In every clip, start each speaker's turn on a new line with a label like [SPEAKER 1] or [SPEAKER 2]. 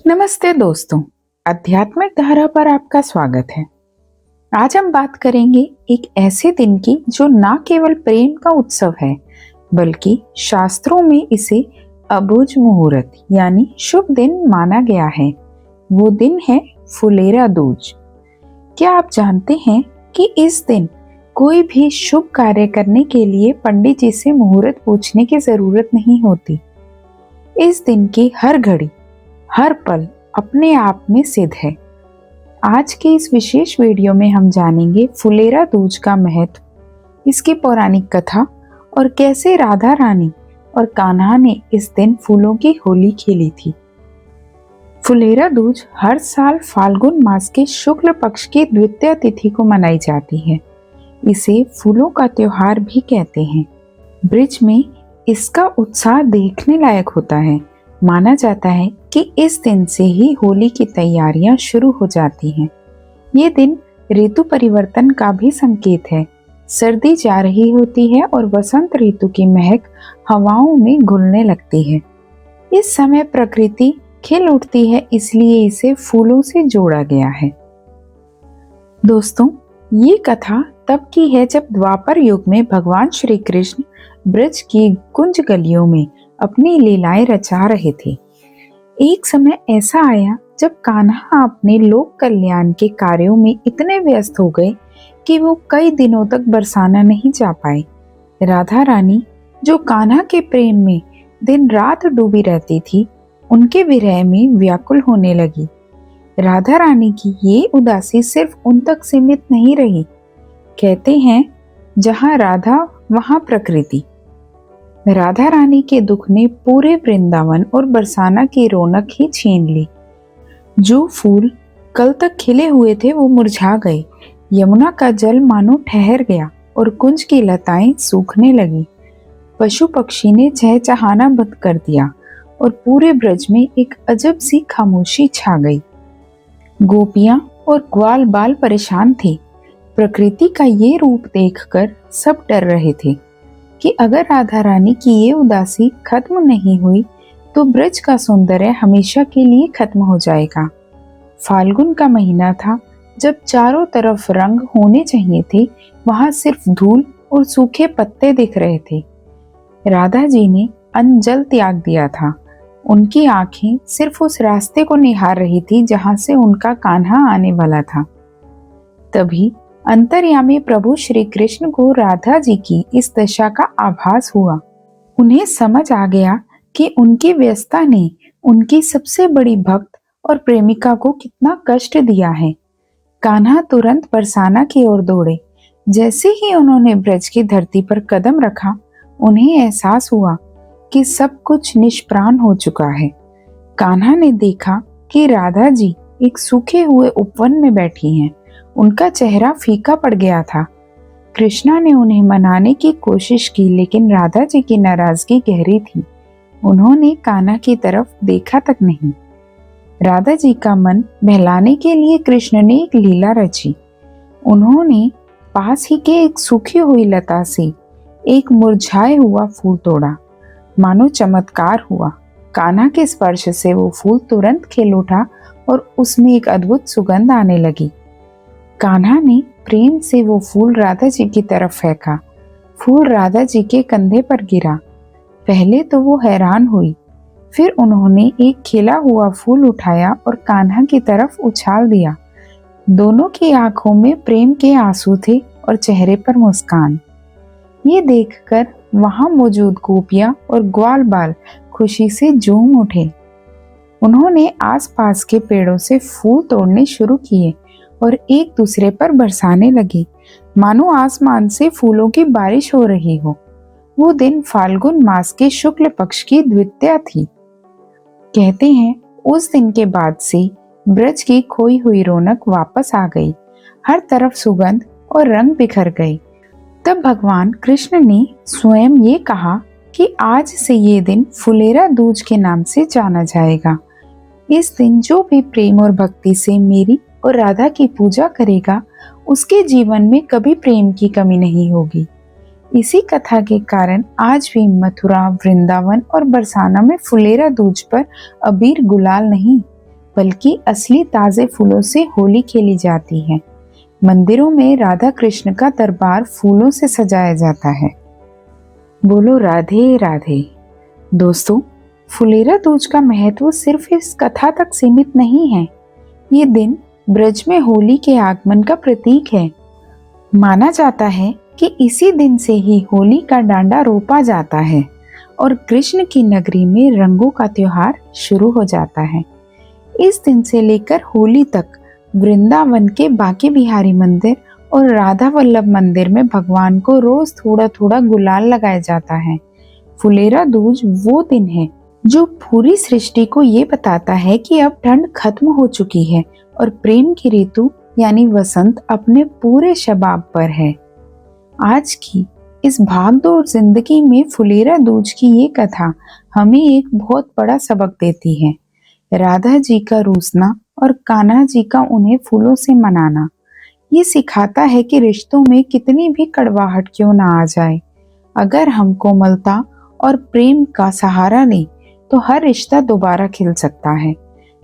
[SPEAKER 1] नमस्ते दोस्तों, आध्यात्मिक धारा पर आपका स्वागत है। आज हम बात करेंगे एक ऐसे दिन की जो ना केवल प्रेम का उत्सव है बल्कि शास्त्रों में इसे अबुझ मुहूर्त यानी शुभ दिन माना गया है। वो दिन है फुलेरा दूज। क्या आप जानते हैं कि इस दिन कोई भी शुभ कार्य करने के लिए पंडित जी से मुहूर्त पूछने की जरूरत नहीं होती। इस दिन की हर घड़ी हर पल अपने आप में सिद्ध है। आज के इस विशेष वीडियो में हम जानेंगे फुलेरा दूज का महत्व, इसकी पौराणिक कथा और कैसे राधा रानी और कान्हा ने इस दिन फूलों की होली खेली थी। फुलेरा दूज हर साल फाल्गुन मास के शुक्ल पक्ष की द्वितीय तिथि को मनाई जाती है। इसे फूलों का त्योहार भी कहते हैं। ब्रिज में इसका उत्साह देखने लायक होता है। माना जाता है कि इस दिन से ही होली की तैयारियां शुरू हो जाती हैं। ये दिन ऋतु परिवर्तन का भी संकेत है। सर्दी जा रही होती है और वसंत ऋतु की महक हवाओं में घुलने लगती है। इस समय प्रकृति खिल उठती है, इसलिए इसे फूलों से जोड़ा गया है। दोस्तों, ये कथा तब की है जब द्वापर युग में भगवान श्री कृष्ण ब्रज की कुंज गलियों में अपनी लीलाएं रचा रहे थे। एक समय ऐसा आया जब कान्हा अपने लोक कल्याण के कार्यों में इतने व्यस्त हो गए कि वो कई दिनों तक बरसाना नहीं जा पाए। राधा रानी, जो कान्हा के प्रेम में दिन रात डूबी रहती थी, उनके विरह में व्याकुल होने लगी। राधा रानी की ये उदासी सिर्फ उन तक सीमित नहीं रही। कहते हैं, जहाँ राधा वहाँ प्रकृति। राधा रानी के दुख ने पूरे वृंदावन और बरसाना की रौनक ही छीन ली। जो फूल कल तक खिले हुए थे वो मुरझा गए। यमुना का जल मानो ठहर गया और कुंज की लताएं सूखने लगी। पशु पक्षी ने चहचहाना बंद कर दिया और पूरे ब्रज में एक अजब सी खामोशी छा गई। गोपियां और ग्वाल बाल परेशान थे। प्रकृति का ये रूप देखकर सब डर रहे थे कि अगर राधा रानी की ये उदासी खत्म नहीं हुई तो ब्रज का सौंदर्य हमेशा के लिए खत्म हो जाएगा। फाल्गुन का महीना था, जब चारों तरफ रंग होने चाहिए थे, वहां सिर्फ धूल और सूखे पत्ते दिख रहे थे। राधा जी ने अन्न जल त्याग दिया था। उनकी आंखें सिर्फ उस रास्ते को निहार रही थी जहां से उनका कान्हा आने वाला था। तभी अंतर्यामी प्रभु श्री कृष्ण को राधा जी की इस दशा का आभास हुआ। उन्हें समझ आ गया कि उनकी व्यस्तता ने उनकी सबसे बड़ी भक्त और प्रेमिका को कितना कष्ट दिया है। कान्हा तुरंत बरसाना की ओर दौड़े। जैसे ही उन्होंने ब्रज की धरती पर कदम रखा, उन्हें एहसास हुआ कि सब कुछ निष्प्राण हो चुका है। कान्हा ने देखा कि राधा जी एक सूखे हुए उपवन में बैठी हैं। उनका चेहरा फीका पड़ गया था। कृष्णा ने उन्हें मनाने की कोशिश की, लेकिन राधा जी की नाराजगी गहरी थी। उन्होंने कान्हा की तरफ देखा तक नहीं। राधा जी का मन बहलाने के लिए कृष्ण ने एक लीला रची। उन्होंने पास ही के एक सूखी हुई लता से एक मुरझाए हुआ फूल तोड़ा। मानो चमत्कार हुआ। कान्हा के स्पर्श से वो फूल तुरंत खिल उठा और उसमें एक अद्भुत सुगंध आने लगी। कान्हा ने प्रेम से वो फूल राधा जी की तरफ फेंका। फूल राधा जी के कंधे पर गिरा। पहले तो वो हैरान हुई, फिर उन्होंने एक खिला हुआ फूल उठाया और कान्हा की तरफ उछाल दिया। दोनों की आंखों में प्रेम के आंसू थे और चेहरे पर मुस्कान। ये देखकर वहां मौजूद गोपियां और ग्वाल बाल खुशी से झूम उठे। उन्होंने आसपास के पेड़ों से फूल तोड़ने शुरू किए और एक दूसरे पर बरसाने लगे, मानो आसमान से फूलों की बारिश हो रही हो। वो दिन फाल्गुन मास के शुक्ल पक्ष की द्वितीया थी। कहते हैं, उस दिन के बाद से ब्रज की खोई हुई रौनक वापस आ गई। हर तरफ सुगंध और रंग बिखर गए। तब भगवान कृष्ण ने स्वयं ये कहा कि आज से ये दिन फुलेरा दूज के नाम से जाना जाएगा। इस दिन जो भी प्रेम और भक्ति से मेरी और राधा की पूजा करेगा, उसके जीवन में कभी प्रेम की कमी नहीं होगी। इसी कथा के कारण आज भी मथुरा, वृंदावन और बरसाना में फुलेरा दूज पर अबीर गुलाल नहीं बल्कि असली ताजे फूलों से होली खेली जाती है। मंदिरों में राधा कृष्ण का दरबार फूलों से सजाया जाता है। बोलो राधे राधे। दोस्तों, फुलेरा दूज का महत्व सिर्फ इस कथा तक सीमित नहीं है। ये दिन ब्रज में होली के आगमन का प्रतीक है। माना जाता है कि इसी दिन से ही होली का डांडा रोपा जाता है और कृष्ण की नगरी में रंगों का त्योहार शुरू हो जाता है। इस दिन से लेकर होली तक वृंदावन के बांके बिहारी मंदिर और राधा वल्लभ मंदिर में भगवान को रोज थोड़ा थोड़ा गुलाल लगाया जाता है। फुलेरा दूज वो दिन है जो पूरी सृष्टि को ये बताता है कि अब ठंड खत्म हो चुकी है और प्रेम की ऋतु यानी वसंत अपने पूरे शबाब पर है। आज की इस भागदौड़ जिंदगी में फुलेरा दूज की ये कथा हमें एक बहुत बड़ा सबक देती है। राधा जी का रूसना और कान्हा जी का उन्हें फूलों से मनाना ये सिखाता है कि रिश्तों में कितनी भी कड़वाहट क्यों ना आ जाए, अगर हम कोमलता और प्रेम का सहारा लें तो हर रिश्ता दोबारा खिल सकता है।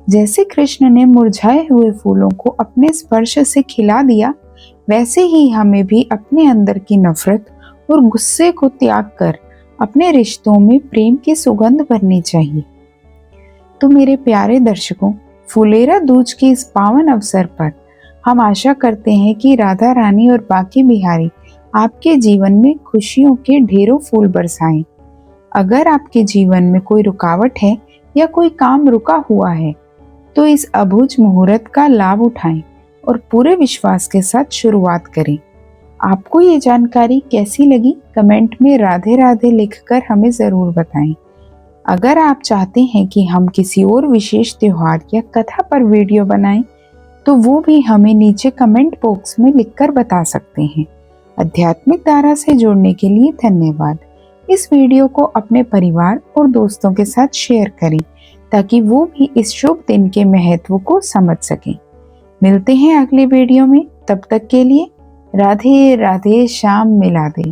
[SPEAKER 1] जैसे कृष्ण ने मुरझाए हुए फूलों को अपने स्पर्श से खिला दिया, वैसे ही हमें भी अपने अंदर की नफरत और गुस्से को त्याग कर अपने रिश्तों में प्रेम की सुगंध भरनी चाहिए। तो मेरे प्यारे दर्शकों, फुलेरा दूज के इस पावन अवसर पर हम आशा करते हैं कि राधा रानी और बांके बिहारी आपके जीवन में खुशियों के ढेरों फूल बरसाएं। अगर आपके जीवन में कोई रुकावट है या कोई काम रुका हुआ है तो इस अबूझ मुहूर्त का लाभ उठाएं और पूरे विश्वास के साथ शुरुआत करें। आपको ये जानकारी कैसी लगी, कमेंट में राधे राधे लिखकर हमें ज़रूर बताएं। अगर आप चाहते हैं कि हम किसी और विशेष त्योहार या कथा पर वीडियो बनाएं तो वो भी हमें नीचे कमेंट बॉक्स में लिखकर बता सकते हैं। आध्यात्मिक धारा से जुड़ने के लिए धन्यवाद। इस वीडियो को अपने परिवार और दोस्तों के साथ शेयर करें ताकि वो भी इस शुभ दिन के महत्व को समझ सकें। मिलते हैं अगले वीडियो में, तब तक के लिए राधे राधे, शाम मिला दे।